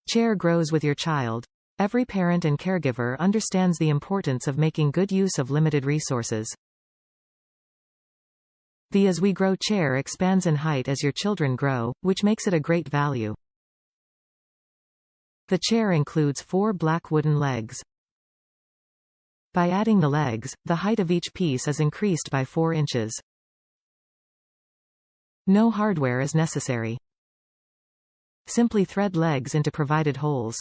Chair grows with your child. Every parent and caregiver understands the importance of making good use of limited resources. The As We Grow chair expands in height as your children grow, which makes it a great value. The chair includes 4 black wooden legs. By adding the legs, the height of each piece is increased by 4 inches. No hardware is necessary. Simply thread legs into provided holes.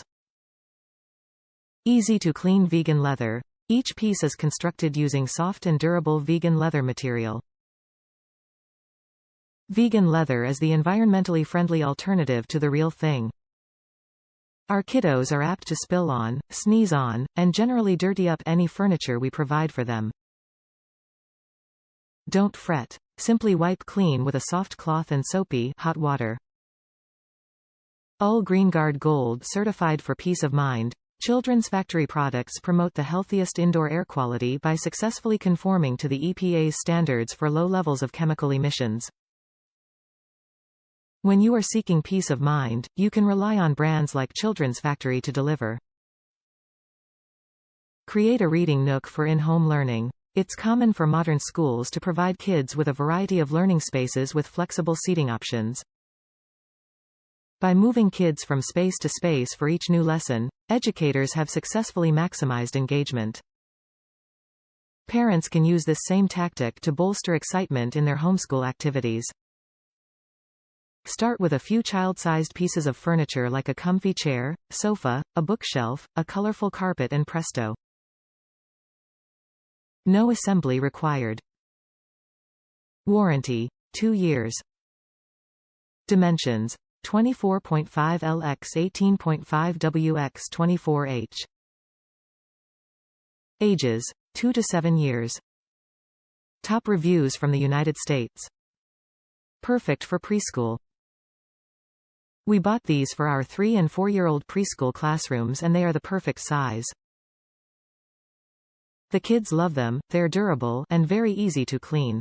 Easy to clean vegan leather. Each piece is constructed using soft and durable vegan leather material. Vegan leather is the environmentally friendly alternative to the real thing. Our kiddos are apt to spill on, sneeze on, and generally dirty up any furniture we provide for them. Don't fret. Simply wipe clean with a soft cloth and soapy hot water. All GreenGuard Gold certified for peace of mind. Children's factory products promote the healthiest indoor air quality by successfully conforming to the EPA's standards for low levels of chemical emissions. When you are seeking peace of mind, you can rely on brands like Children's Factory to deliver. Create a reading nook for in-home learning. It's common for modern schools to provide kids with a variety of learning spaces with flexible seating options. By moving kids from space to space for each new lesson, educators have successfully maximized engagement. Parents can use this same tactic to bolster excitement in their homeschool activities. Start with a few child-sized pieces of furniture like a comfy chair, sofa, a bookshelf, a colorful carpet, and presto. No assembly required. Warranty: 2 years. Dimensions: 24.5 L x 18.5 W x 24 H. Ages: 2 to 7 years. Top reviews from the United States. Perfect for preschool. We bought these for our 3- and 4-year-old preschool classrooms, and they are the perfect size. The kids love them, they're durable, and very easy to clean.